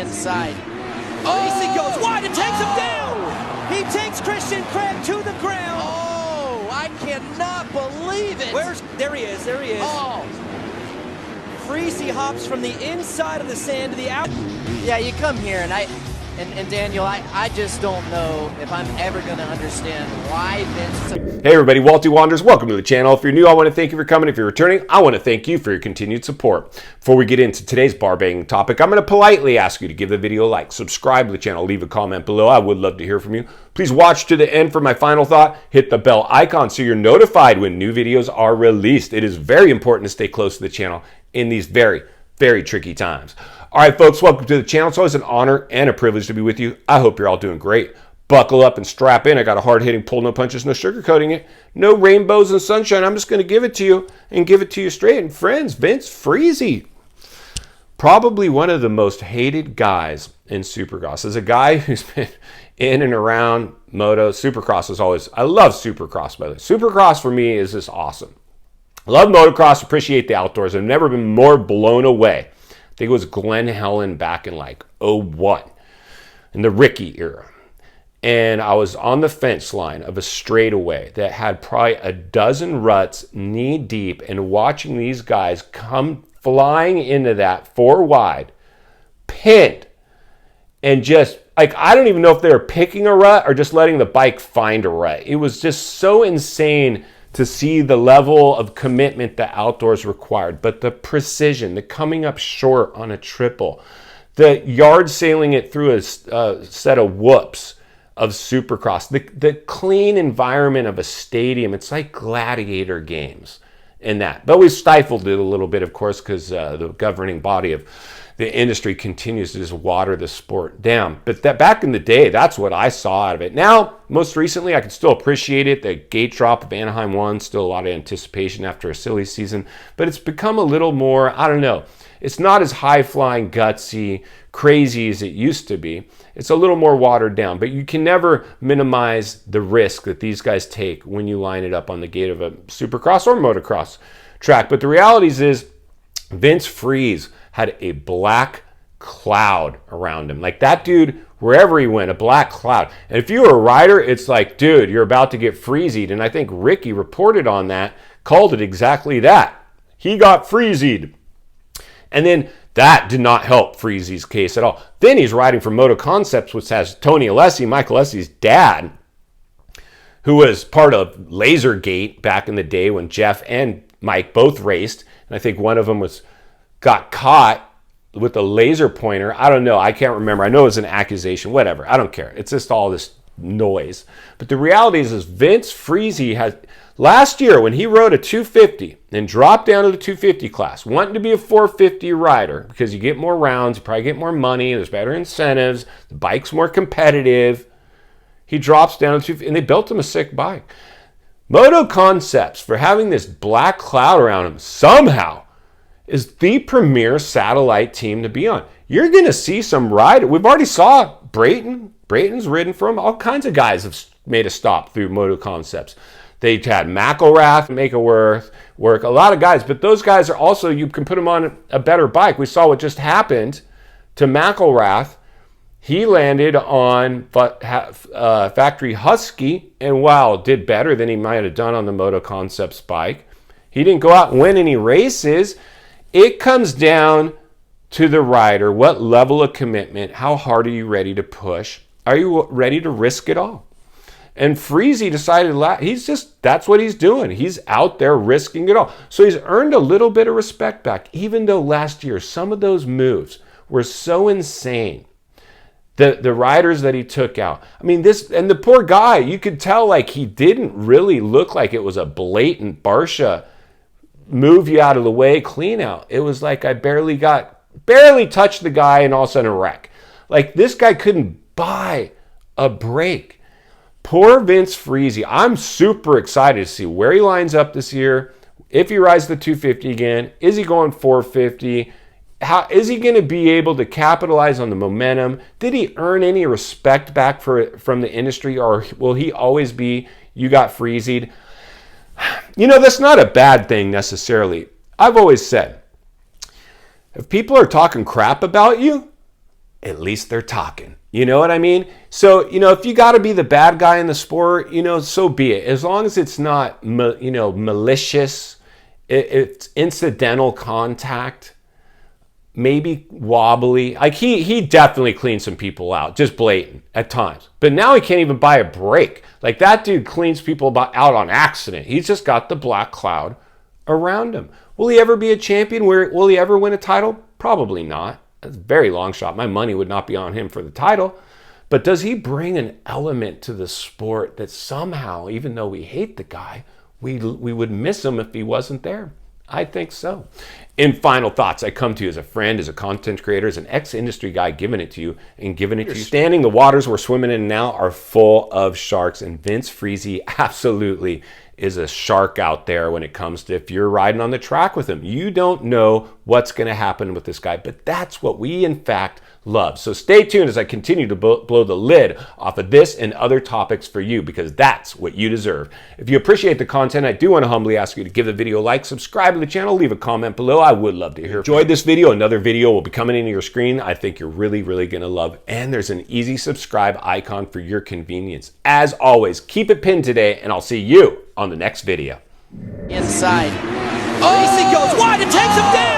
inside. He goes wide and takes him down. He takes Christian Craig to the ground. Oh, I cannot believe it. There he is. Oh. Freezy hops from the inside of the sand to the out. Yeah, you come here, and Daniel, I just don't know if I'm ever going to understand why Vince... Hey everybody, Walty Wanders, welcome to the channel. If you're new, I want to thank you for coming. If you're returning, I want to thank you for your continued support. Before we get into today's bar banging topic, I'm going to politely ask you to give the video a like, subscribe to the channel, leave a comment below. I would love to hear from you. Please watch to the end for my final thought. Hit the bell icon so you're notified when new videos are released. It is very important to stay close to the channel in these very, very tricky times. All right, folks, welcome to the channel. It's always an honor and a privilege to be with you. I hope you're all doing great. Buckle up and strap in. I got a hard-hitting pull, no punches, no sugarcoating it. No rainbows and sunshine. I'm just going to give it to you and give it to you straight. And friends, Vince Freezy, probably one of the most hated guys in Supercross. As a guy who's been in and around Moto, Supercross is always, I love Supercross, by the way. Supercross for me is just awesome. I love motocross, appreciate the outdoors. I've never been more blown away. I think it was Glenn Helen back in like 01, in the Ricky era. And I was on the fence line of a straightaway that had probably a dozen ruts knee deep, and watching these guys come flying into that 4 wide, pinned, and just like, I don't even know if they were picking a rut or just letting the bike find a rut. It was just so insane to see the level of commitment the outdoors required, but the precision, the coming up short on a triple, the yard sailing it through a set of whoops of Supercross, the clean environment of a stadium. It's like gladiator games in that. But we stifled it a little bit, of course, because the governing body of the industry continues to just water the sport down. But that back in the day, that's what I saw out of it. Now, most recently, I can still appreciate it. The gate drop of Anaheim 1, still a lot of anticipation after a silly season. But it's become a little more, I don't know, it's not as high-flying, gutsy, crazy as it used to be. It's a little more watered down. But you can never minimize the risk that these guys take when you line it up on the gate of a Supercross or motocross track. But the reality is Vince Freeze had a black cloud around him. Like that dude, wherever he went, a black cloud. And if you were a rider, it's like, dude, you're about to get freezied. And I think Ricky reported on that, called it exactly that. He got freezied. And then that did not help Freezy's case at all. Then he's riding for Moto Concepts, which has Tony Alessi, Mike Alessi's dad, who was part of Lasergate back in the day when Jeff and Mike both raced. And I think one of them got caught with a laser pointer. I don't know. I can't remember. I know it was an accusation. Whatever. I don't care. It's just all this noise. But the reality is Vince Freezy has, last year when he rode a 250 and dropped down to the 250 class, wanting to be a 450 rider because you get more rounds, you probably get more money, there's better incentives, the bike's more competitive. He drops down to 250, and they built him a sick bike. Moto Concepts, for having this black cloud around him, somehow is the premier satellite team to be on. You're going to see some rider. We've already saw Brayton. Brayton's ridden for him. All kinds of guys have made a stop through Moto Concepts. They had McElrath make it work. A lot of guys, but those guys are also, you can put them on a better bike. We saw what just happened to McElrath. He landed on Factory Husky and, wow, did better than he might have done on the Moto Concepts bike. He didn't go out and win any races. It comes down to the rider. What level of commitment? How hard are you ready to push? Are you ready to risk it all? And Freezy decided, that's what he's doing. He's out there risking it all. So he's earned a little bit of respect back, even though last year some of those moves were so insane. The riders that he took out. I mean, and the poor guy, you could tell like he didn't really look like it was a blatant Barsha move you out of the way clean out. It was like I barely touched the guy and all of a sudden a wreck. Like this guy couldn't buy a break. Poor Vince Freezy. I'm super excited to see where he lines up this year. If he rides the 250 again, is he going 450? How is he going to be able to capitalize on the momentum? Did he earn any respect back from the industry, or will he always be, you got freezied? You know, that's not a bad thing necessarily. I've always said, if people are talking crap about you, at least they're talking. You know what I mean? So, if you got to be the bad guy in the sport, so be it. As long as it's not, malicious, it's incidental contact, maybe wobbly. Like he definitely cleaned some people out, just blatant at times. But now he can't even buy a break. Like that dude cleans people out on accident. He's just got the black cloud around him. Will he ever be a champion? Will he ever win a title? Probably not. That's a very long shot. My money would not be on him for the title. But does he bring an element to the sport that somehow, even though we hate the guy, we would miss him if he wasn't there? I think so. In final thoughts, I come to you as a friend, as a content creator, as an ex-industry guy, giving it to you and giving it to you. Standing, the waters we're swimming in now are full of sharks, and Vince Friese absolutely is a shark out there when it comes to if you're riding on the track with him. You don't know what's going to happen with this guy, but that's what we in fact love. So stay tuned as I continue to blow the lid off of this and other topics for you, because that's what you deserve. If you appreciate the content, I do want to humbly ask you to give the video a like, subscribe to the channel, leave a comment below. I would love to hear. Enjoyed this video. Another video will be coming into your screen. I think you're really, really going to love. And there's an easy subscribe icon for your convenience. As always, keep it pinned today, and I'll see you on the next video. Inside. Racing goes wide and takes him down.